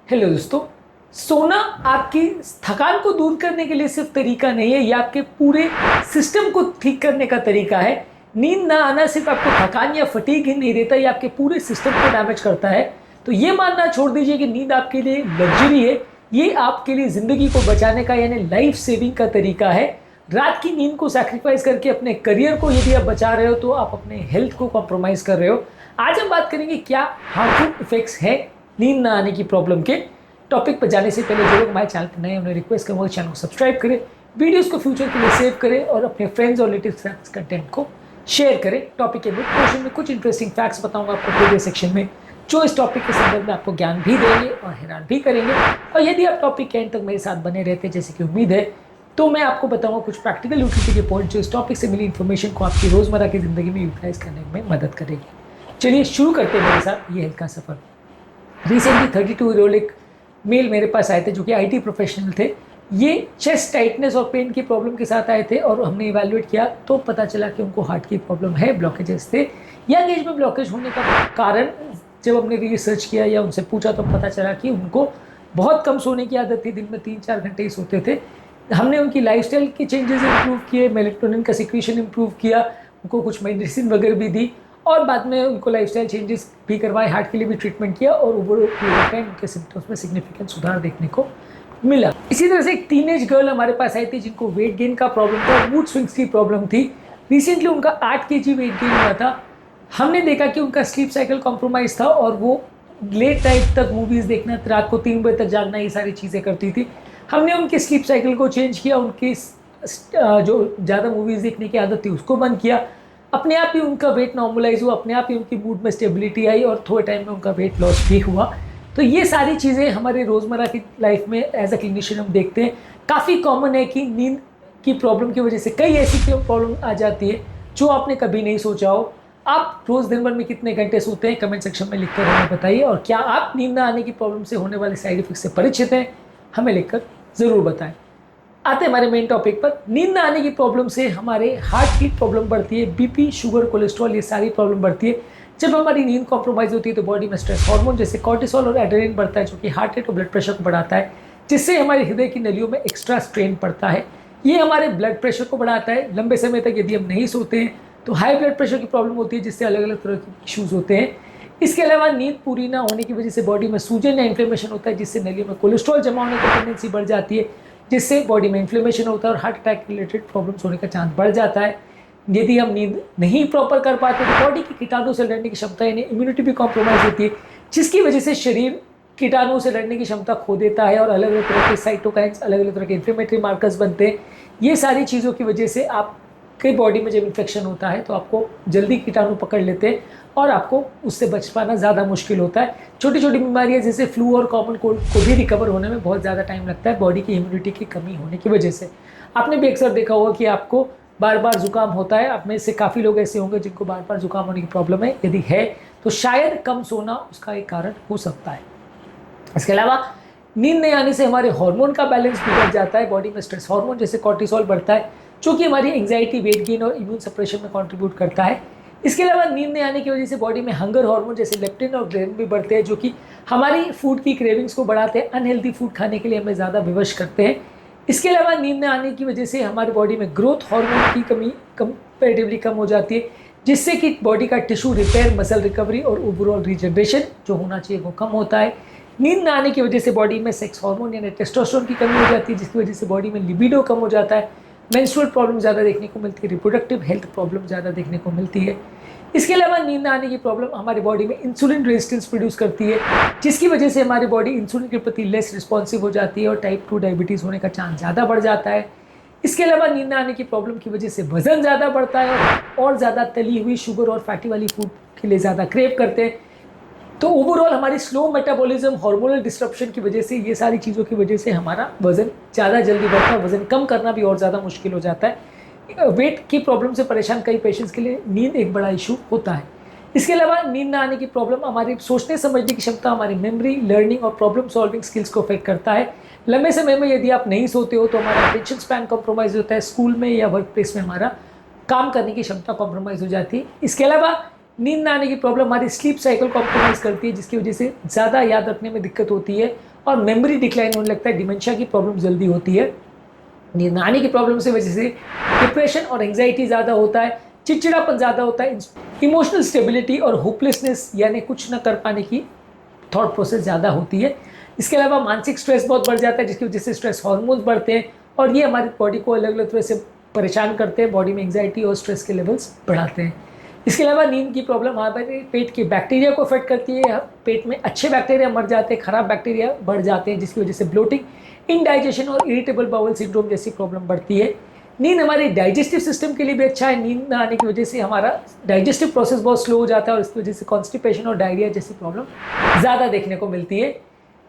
Hello दोस्तों। सोना आपकी थकान को दूर करने के लिए सिर्फ तरीका नहीं है, ये आपके पूरे सिस्टम को ठीक करने का तरीका है। नींद ना आना सिर्फ आपको थकान या फटीग ही नहीं देता, ये आपके पूरे सिस्टम को डैमेज करता है। तो ये मानना छोड़ दीजिए कि नींद आपके लिए लग्जरी है, ये आपके लिए ज़िंदगी को बचाने का यानी लाइफ सेविंग का तरीका है। रात की नींद को सैक्रिफाइस करके अपने करियर को यदि आप बचा रहे हो तो आप अपने हेल्थ को कॉम्प्रोमाइज़ कर रहे हो। आज हम बात करेंगे क्या हार्मफुल इफेक्ट्स है नींद ना आने की प्रॉब्लम के। टॉपिक पर जाने से पहले जो लोग हमारे चैनल पर नए उन्हें रिक्वेस्ट करूँगा चैनल को सब्सक्राइब करें, वीडियोस को फ्यूचर के लिए सेव करें और अपने फ्रेंड्स और रिलेटिव्स के साथ कंटेंट को शेयर करें। टॉपिक के मिड पोर्शन में कुछ इंटरेस्टिंग फैक्ट्स बताऊंगा आपको प्रीवियस सेक्शन में, जो इस टॉपिक के संदर्भ में आपको ज्ञान भी देंगे और हैरान भी करेंगे। और यदि आप टॉपिक के एंड तक मेरे साथ बने रहते हैं जैसे कि उम्मीद है, तो मैं आपको बताऊंगा कुछ प्रैक्टिकल यूटिलिटी के पॉइंट जो इस टॉपिक से मिली इन्फॉर्मेशन को आपकी रोज़मर्रा की ज़िंदगी में यूटिलाइज करने में मदद करेगी। चलिए शुरू करते हैं मेरे साथ ये हेल्थ का सफ़र। रिसेंटली 32 ईयर ओल्ड एक मेल मेरे पास आए थे जो कि आईटी प्रोफेशनल थे। ये चेस्ट टाइटनेस और पेन की प्रॉब्लम के साथ आए थे और हमने इवैल्यूएट किया तो पता चला कि उनको हार्ट की प्रॉब्लम है, ब्लॉकेजेस थे। यंग एज में ब्लॉकेज होने का कारण जब हमने रिसर्च किया या उनसे पूछा तो पता चला कि उनको बहुत कम सोने की आदत थी, दिन में 3-4 घंटे ही सोते थे। हमने उनकी लाइफस्टाइल के चेंजेस इंप्रूव किए, मेलेटोनिन का सिक्रीशन इंप्रूव किया, उनको कुछ मेडिसिन वगैरह भी दी और बाद में उनको लाइफस्टाइल चेंजेस भी करवाए, हार्ट के लिए भी ट्रीटमेंट किया और ओवर टाइम उनके सिम्टम्स में सिग्निफिकेंट सुधार देखने को मिला। इसी तरह से एक टीनेज गर्ल हमारे पास आई थी जिनको वेट गेन का प्रॉब्लम था, मूड स्विंग्स की प्रॉब्लम थी। रिसेंटली उनका 8 kg वेट गेन हुआ था। हमने देखा कि उनका स्लीप साइकिल कॉम्प्रोमाइज़ था और वो लेट नाइट तक मूवीज़ देखना, रात को 3 बजे तक जागना, ये सारी चीज़ें करती थी। हमने उनके स्लीप साइकिल को चेंज किया, उनकी जो ज़्यादा मूवीज़ देखने की आदत थी उसको बंद किया। अपने आप ही उनका वेट नॉर्मलाइज हुआ, अपने आप ही उनकी मूड में स्टेबिलिटी आई और थोड़े टाइम में उनका वेट लॉस भी हुआ। तो ये सारी चीज़ें हमारे रोज़मर्रा की लाइफ में एज अ क्लिनिशियन हम देखते हैं। काफ़ी कॉमन है कि नींद की प्रॉब्लम की वजह से कई ऐसी प्रॉब्लम आ जाती है जो आपने कभी नहीं सोचा हो। आप रोज़ दिन भर में कितने घंटे सोते हैं कमेंट सेक्शन में लिखकर हमें बताइए, और क्या आप नींद न आने की प्रॉब्लम से होने वाले साइड इफेक्ट से परिचित हैं, हमें लिखकर ज़रूर बताएं। आते हैं हमारे मेन टॉपिक पर। नींद न आने की प्रॉब्लम से हमारे हार्ट की प्रॉब्लम बढ़ती है, बीपी, शुगर, कोलेस्ट्रॉल, ये सारी प्रॉब्लम बढ़ती है। जब हमारी नींद कॉम्प्रोमाइज़ होती है तो बॉडी में स्ट्रेस हार्मोन जैसे कॉर्टिसोल और एड्रेनलिन बढ़ता है जो कि हार्ट रेट और ब्लड प्रेशर को बढ़ाता है, जिससे हमारे हृदय की नलियों में एक्स्ट्रा स्ट्रेन पड़ता है। ये हमारे ब्लड प्रेशर को बढ़ाता है। लंबे समय तक यदि हम नहीं सोते हैं तो हाई ब्लड प्रेशर की प्रॉब्लम होती है, जिससे अलग अलग तरह के इश्यूज़ होते हैं। इसके अलावा नींद पूरी ना होने की वजह से बॉडी में सूजन या इन्फ्लेमेशन होता है, जिससे नलियों में कोलेस्ट्रॉल जमा होने की टेंडेंसी बढ़ जाती है, जिससे बॉडी में इन्फ्लेमेशन होता है और हार्ट अटैक रिलेटेड प्रॉब्लम्स होने का चांस बढ़ जाता है। यदि हम नींद नहीं प्रॉपर कर पाते तो बॉडी की कीटाणु से लड़ने की क्षमता यानी इम्यूनिटी भी कॉम्प्रोमाइज़ होती है, जिसकी वजह से शरीर कीटाणु से लड़ने की क्षमता खो देता है और अलग अलग तरह के साइटोकाइन्स, अलग अलग तरह के इन्फ्लेमेटरी मार्कर्स बनते हैं। ये सारी चीज़ों की वजह से आपके बॉडी में जब इन्फेक्शन होता है तो आपको जल्दी कीटाणु पकड़ लेते हैं और आपको उससे बच पाना ज़्यादा मुश्किल होता है। छोटी छोटी बीमारियां जैसे फ्लू और कॉमन कोल्ड को भी रिकवर होने में बहुत ज़्यादा टाइम लगता है, बॉडी की इम्यूनिटी की कमी होने की वजह से। आपने भी अक्सर देखा होगा कि आपको बार बार जुकाम होता है। आप में से काफ़ी लोग ऐसे होंगे जिनको बार बार जुकाम होने की प्रॉब्लम है। यदि है तो शायद कम सोना उसका एक कारण हो सकता है। इसके अलावा नींद नहीं आने से हमारे हार्मोन का बैलेंस बिगड़ जाता है। बॉडी में स्ट्रेस हार्मोन जैसे कॉर्टिसोल बढ़ता है, जो कि हमारी एंग्जाइटी, वेट गेन और इम्यून सप्रेशन में कंट्रीब्यूट करता है। इसके अलावा नींद नहीं आने की वजह से बॉडी में हंगर हार्मोन जैसे लेप्टिन और ग्रेलिन भी बढ़ते हैं, जो कि हमारी फूड की क्रेविंग्स को बढ़ाते हैं, अनहेल्दी फूड खाने के लिए हमें ज़्यादा विवश करते हैं। इसके अलावा नींद न आने की वजह से हमारी बॉडी में ग्रोथ हार्मोन की कमी कंपेरेटिवली कम हो जाती है, जिससे कि बॉडी का टिश्यू रिपेयर, मसल रिकवरी और ओवरऑल रीजनरेशन जो होना चाहिए वो कम होता है। नींद न आने की वजह से बॉडी में सेक्स हार्मोन यानी टेस्टोस्टेरोन की कमी हो जाती है, जिसकी वजह से बॉडी में लिबिडो कम हो जाता है, मेंस्ट्रुअल प्रॉब्लम ज़्यादा देखने को मिलती है, रिप्रोडक्टिव हेल्थ प्रॉब्लम ज़्यादा देखने को मिलती है। इसके अलावा नींद न आने की प्रॉब्लम हमारी बॉडी में इंसुलिन रेजिस्टेंस प्रोड्यूस करती है, जिसकी वजह से हमारी बॉडी इंसुलिन के प्रति लेस रिस्पॉन्सिव हो जाती है और टाइप 2 डायबिटीज़ होने का चांस ज़्यादा बढ़ जाता है। इसके अलावा नींद न आने की प्रॉब्लम की वजह से वजन ज़्यादा बढ़ता है और ज़्यादा तली हुई, शुगर और फैटी वाली फूड के लिए ज़्यादा क्रेव करते हैं। तो ओवरऑल हमारी स्लो मेटाबॉलिज्म, हार्मोनल डिस्ट्रप्शन की वजह से, ये सारी चीज़ों की वजह से हमारा वज़न ज़्यादा जल्दी बढ़ता है। वज़न कम करना भी और ज़्यादा मुश्किल हो जाता है। वेट की प्रॉब्लम से परेशान कई पेशेंट्स के लिए नींद एक बड़ा इशू होता है। इसके अलावा नींद न आने की प्रॉब्लम हमारी सोचने समझने की क्षमता, हमारी मेमोरी, लर्निंग और प्रॉब्लम सॉल्विंग स्किल्स को अफेक्ट करता है। लंबे समय में यदि आप नहीं सोते हो तो हमारा अटेंशन स्पैन कॉम्प्रोमाइज़ होता है। स्कूल में या वर्क प्लेस में हमारा काम करने की क्षमता कॉम्प्रोमाइज़ हो जाती है। इसके अलावा नींद ना आने की प्रॉब्लम हमारी स्लीप साइकिल को कॉम्प्रोमाइज़ करती है, जिसकी वजह से ज़्यादा याद रखने में दिक्कत होती है और मेमोरी डिक्लाइन होने लगता है, डिमेंशिया की प्रॉब्लम जल्दी होती है। नींद ना आने की प्रॉब्लम से वजह से डिप्रेशन और एंग्जाइटी ज़्यादा होता है, चिड़चिड़ापन ज़्यादा होता है, इमोशनल स्टेबिलिटी और होपलेसनेस यानी कुछ न कर पाने की थॉट प्रोसेस ज़्यादा होती है। इसके अलावा मानसिक स्ट्रेस बहुत बढ़ जाता है, जिसकी वजह से स्ट्रेस हार्मोन्स बढ़ते हैं और ये हमारी बॉडी को अलग अलग तरह से परेशान करते हैं, बॉडी में एंग्जाइटी और स्ट्रेस के लेवल्स बढ़ाते हैं। इसके अलावा नींद की प्रॉब्लम हमारे पेट के बैक्टीरिया को अफेक्ट करती है। पेट में अच्छे बैक्टीरिया मर जाते हैं, खराब बैक्टीरिया बढ़ जाते हैं, जिसकी वजह से ब्लोटिंग, इनडाइजेशन और इरिटेबल बाउल सिंड्रोम जैसी प्रॉब्लम बढ़ती है। नींद हमारे डाइजेस्टिव सिस्टम के लिए भी अच्छा है। नींद ना आने की वजह से हमारा डाइजेस्टिव प्रोसेस बहुत स्लो हो जाता है और इसकी वजह से कॉन्स्टिपेशन और डायरिया जैसी प्रॉब्लम ज़्यादा देखने को मिलती है।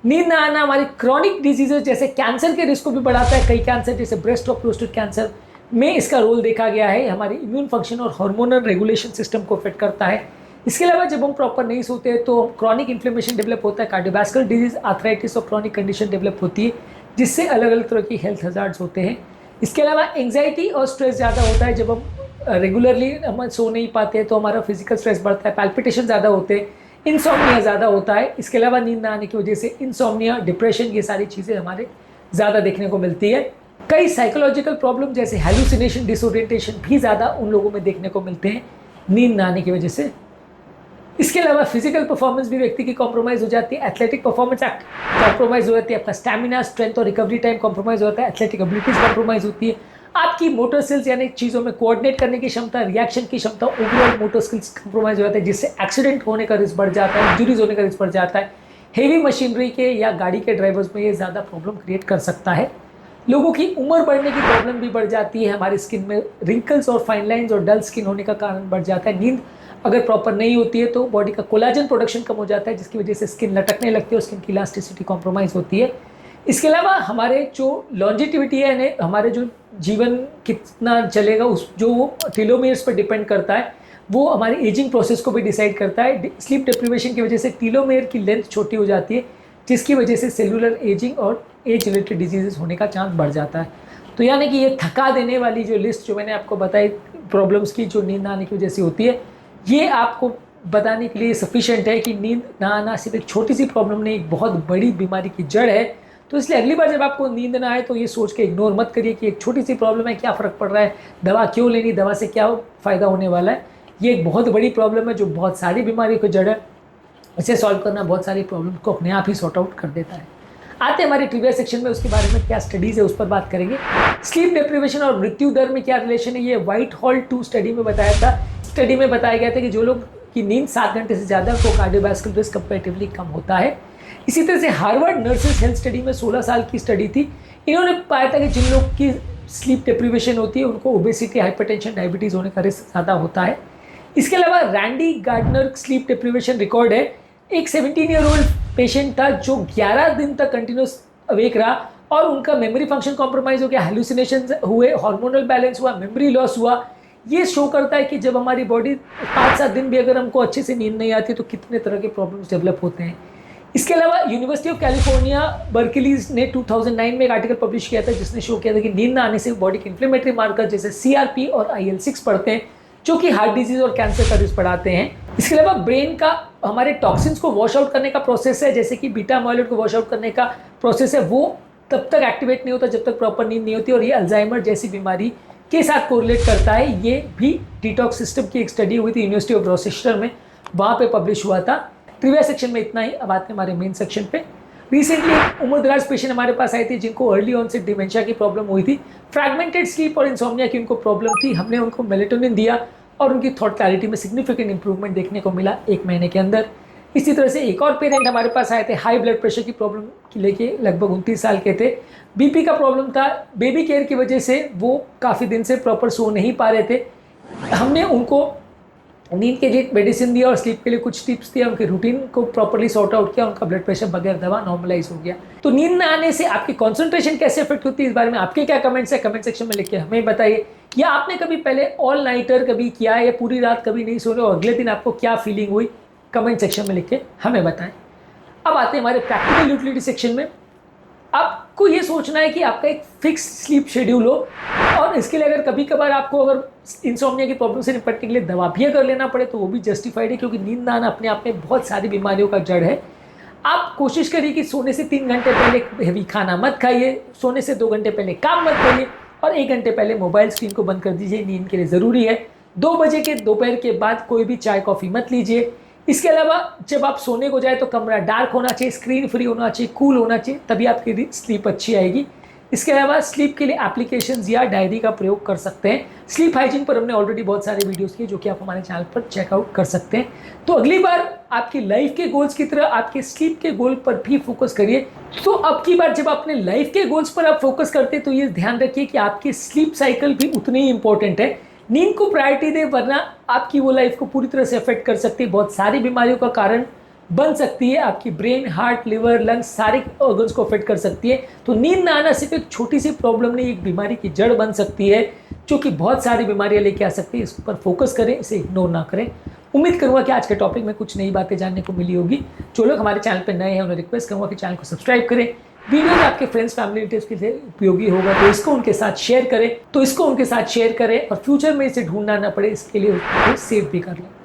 नींद ना आना हमारी क्रॉनिक डिजीजेज जैसे कैंसर के रिस्क को भी बढ़ाता है। कई कैंसर जैसे ब्रेस्ट और प्रोस्टेट कैंसर में इसका रोल देखा गया है। हमारी इम्यून फंक्शन और हार्मोनल रेगुलेशन सिस्टम को अफेक्ट करता है। इसके अलावा जब हम प्रॉपर नहीं सोते हैं तो क्रॉनिक इन्फ्लेमेशन डेवलप होता है, कार्डियोवैस्कुलर डिजीज, आर्थराइटिस और क्रॉनिक कंडीशन डेवलप होती है, जिससे अलग अलग तरह की हेल्थ हजार्ड्स होते हैं। इसके अलावा एंग्जाइटी और स्ट्रेस ज़्यादा होता है। जब हम रेगुलरली हम सो नहीं पाते तो हमारा फिजिकल स्ट्रेस बढ़ता है, पैल्पिटेशन ज़्यादा होते हैं, इंसोम्निया ज़्यादा होता है। इसके अलावा नींद ना आने की वजह से इंसोम्निया, डिप्रेशन, ये सारी चीज़ें हमारे ज़्यादा देखने को मिलती है। कई साइकोलॉजिकल प्रॉब्लम जैसे हैलुसिनेशन, डिसओरिएंटेशन भी ज़्यादा उन लोगों में देखने को मिलते हैं नींद ना आने की वजह से। इसके अलावा फिजिकल परफॉर्मेंस भी व्यक्ति की कॉम्प्रोमाइज़ हो जाती है, एथलेटिक परफॉर्मेंस कॉम्प्रोमाइज़ हो जाती है, आपका स्टैमिना, स्ट्रेंथ और रिकवरी टाइम कॉम्प्रोमाइज़ होता है, एथलेटिक एबिलिटीज़ कॉम्प्रोमाइज़ होती है, आपकी मोटर स्किल्स यानी चीज़ों में कोऑर्डिनेट करने की क्षमता, रिएक्शन की क्षमता, ओवरऑल मोटर स्किल्स कॉम्प्रोमाइज़ हो जाता है, जिससे एक्सीडेंट होने का रिस्क बढ़ जाता है, इंजरीज होने का रिस्क बढ़ जाता है। हेवी मशीनरी के या गाड़ी के ड्राइवर्स में ये ज़्यादा प्रॉब्लम क्रिएट कर सकता है। लोगों की उम्र बढ़ने की प्रॉब्लम भी बढ़ जाती है, हमारी स्किन में रिंकल्स और फाइन लाइंस और डल स्किन होने का कारण बढ़ जाता है। नींद अगर प्रॉपर नहीं होती है तो बॉडी का कोलाजन प्रोडक्शन कम हो जाता है, जिसकी वजह से स्किन लटकने लगती है और स्किन की इलास्टिसिटी कॉम्प्रोमाइज़ होती है। इसके अलावा हमारे जो लॉन्जिटिविटी है, यानी हमारे जो जीवन कितना चलेगा, उस जो वो टीलोमियर्स पर डिपेंड करता है, वो हमारी एजिंग प्रोसेस को भी डिसाइड करता है। स्लीप डिप्रीवेशन की वजह से टीलोमियर की लेंथ छोटी हो जाती है, जिसकी वजह से सेलुलर एजिंग और एज रिलेटेड डिजीजेस होने का चांस बढ़ जाता है। तो यानी कि ये थका देने वाली जो लिस्ट जो मैंने आपको बताई प्रॉब्लम्स की, जो नींद ना आने की वजह से होती है, ये आपको बताने के लिए सफिशिएंट है कि नींद ना आना सिर्फ एक छोटी सी प्रॉब्लम नहीं, एक बहुत बड़ी बीमारी की जड़ है। तो इसलिए अगली बार जब आपको नींद ना आए तो ये सोच के इग्नोर मत करिए कि एक छोटी सी प्रॉब्लम है, क्या फ़र्क पड़ रहा है, दवा क्यों लेनी, दवा से क्या फ़ायदा होने वाला है। ये एक बहुत बड़ी प्रॉब्लम है जो बहुत सारी बीमारी को जड़ है। इसे सॉल्व करना बहुत सारी प्रॉब्लम को अपने आप ही सॉर्ट आउट कर देता है। आते हैं हमारे ट्रिविया सेक्शन में, उसके बारे में क्या स्टडीज़ है उस पर बात करेंगे। स्लीप डिप्रीवेशन और मृत्यु दर में क्या रिलेशन है, ये व्हाइट हॉल 2 स्टडी में बताया था। स्टडी में बताया गया था कि जो लोग की नींद 7 घंटे से ज़्यादा को कार्डियोवैस्कुलर रिस्क कंपैरेटिवली कम होता है। इसी तरह से हार्वर्ड नर्सेस हेल्थ स्टडी में 16 साल की स्टडी थी। इन्होंने पाया था कि जिन लोग की स्लीप डिप्रीवेशन होती है उनको ओबेसिटी, हाइपरटेंशन, डायबिटीज़ होने का रिस्क ज़्यादा होता है। इसके अलावा Randy Gardner sleep deprivation record है। एक 17 ईयर ओल्ड पेशेंट था जो 11 दिन तक कंटिन्यूस अवेक रहा और उनका मेमोरी फंक्शन कॉम्प्रोमाइज़ हो गया, हेलुसिनेशन हुए, हार्मोनल बैलेंस हुआ, मेमोरी लॉस हुआ। ये शो करता है कि जब हमारी बॉडी 5-7 दिन भी अगर हमको अच्छे से नींद नहीं आती तो कितने तरह के प्रॉब्लम्स डेवलप होते हैं। इसके अलावा यूनिवर्सिटी ऑफ कैलिफोर्निया बर्कलीज ने 2009 में एक आर्टिकल पब्लिश किया था जिसने शो किया था कि नींद ना आने से बॉडी के इन्फ्लेमेटरी मार्कर जैसे CRP और IL-6 बढ़ते हैं, जो कि हार्ट डिजीज और कैंसर का रिस्क बढ़ाते हैं। इसके अलावा ब्रेन का हमारे टॉक्सिन्स को वॉश आउट करने का प्रोसेस है, जैसे कि बीटा अमाइलॉइड को वॉश आउट करने का प्रोसेस है, वो तब तक एक्टिवेट नहीं होता जब तक प्रॉपर नींद नहीं होती, और ये अल्जाइमर जैसी बीमारी के साथ कोरिलेट करता है। ये भी डिटॉक्स सिस्टम की एक स्टडी हुई थी यूनिवर्सिटी ऑफ रोचेस्टर में, वहाँ पे पब्लिश हुआ था। ट्रिविया सेक्शन में इतना ही। अब आते हैं हमारे मेन सेक्शन पे। रिसेंटली एक उम्रदराज पेशेंट हमारे पास आई थी जिनको अर्ली ऑनसेट डिमेंशिया की प्रॉब्लम हुई थी, फ्रैगमेंटेड स्लीप और इंसोम्निया की उनको प्रॉब्लम थी। हमने उनको मेलेटोनिन दिया और उनकी थॉट क्लैरिटी में सिग्निफिकेंट इंप्रूवमेंट देखने को मिला 1 महीने के अंदर। इसी तरह से एक और पेरेंट हमारे पास आए थे, हाई ब्लड प्रेशर की प्रॉब्लम लेके, लगभग 29 साल के थे। BP का प्रॉब्लम था, बेबी केयर की वजह से वो काफ़ी दिन से प्रॉपर सो नहीं पा रहे थे। हमने उनको नींद के लिए मेडिसिन दिया और स्लीप के लिए कुछ टिप्स दिया, उनके रूटीन को प्रॉपर्ली सॉर्ट आउट किया, उनका ब्लड प्रेशर बगैर दवा नॉर्मलाइज हो गया। तो नींद न आने से आपकी कंसंट्रेशन कैसे इफेक्ट होती है, इस बारे में आपके क्या कमेंट्स है, कमेंट सेक्शन में लिख के हमें बताइए। या आपने कभी पहले ऑल नाइटर कभी किया है या पूरी रात कभी नहीं सो रहे और अगले दिन आपको क्या फीलिंग हुई, कमेंट सेक्शन में लिख के हमें बताएं। अब आते हैं हमारे प्रैक्टिकल यूटिलिटी सेक्शन में। आपको ये सोचना है कि आपका एक फिक्स स्लीप शेड्यूल हो, और इसके लिए अगर कभी कभार आपको अगर इंसोम्निया की प्रॉब्लम से निपटने के लिए दवा भी अगर लेना पड़े तो वो भी जस्टिफाइड है, क्योंकि नींद ना आना अपने आप में बहुत सारी बीमारियों का जड़ है। आप कोशिश करिए कि सोने से 3 घंटे पहले हेवी खाना मत खाइए, सोने से 2 घंटे पहले काम मत करिए, और 1 घंटे पहले मोबाइल स्क्रीन को बंद कर दीजिए, नींद के लिए ज़रूरी है। 2 बजे के दोपहर के बाद कोई भी चाय कॉफ़ी मत लीजिए। इसके अलावा जब आप सोने को जाए तो कमरा डार्क होना चाहिए, स्क्रीन फ्री होना चाहिए, कूल होना चाहिए, तभी आपकी स्लीप अच्छी आएगी। इसके अलावा स्लीप के लिए एप्लीकेशंस या डायरी का प्रयोग कर सकते हैं। स्लीप हाइजीन पर हमने ऑलरेडी बहुत सारे वीडियोस किए जो कि आप हमारे चैनल पर चेकआउट कर सकते हैं। तो अगली बार आपकी लाइफ के गोल्स की तरह आपके स्लीप के गोल पर भी फोकस करिए। तो अब की बार जब अपने लाइफ के गोल्स पर आप फोकस करते हैं तो ये ध्यान रखिए कि आपकी स्लीप साइकिल भी उतनी ही इंपॉर्टेंट है। नींद को प्रायोरिटी दे, वरना आपकी वो लाइफ को पूरी तरह से अफेक्ट कर सकती है, बहुत सारी बीमारियों का कारण बन सकती है। आपकी ब्रेन, हार्ट, लिवर, लंग्स सारे ऑर्गन्स को अफेक्ट कर सकती है। तो नींद ना आना सिर्फ एक छोटी सी प्रॉब्लम नहीं, एक बीमारी की जड़ बन सकती है जो कि बहुत सारी बीमारियां लेके आ सकती है। इस पर फोकस करें, इसे इग्नोर ना करें। उम्मीद करूंगा कि आज के टॉपिक में कुछ नई बातें जानने को मिली होगी। जो लोग हमारे चैनल पर नए हैं उन्हें रिक्वेस्ट करूंगा कि चैनल को सब्सक्राइब करें। वीडियो आपके फ्रेंड्स, फैमिली, रिलेटिव्स के लिए उपयोगी होगा तो इसको उनके साथ शेयर करें और फ्यूचर में इसे ढूंढना ना पड़े, इसके लिए उसको सेव भी कर लें।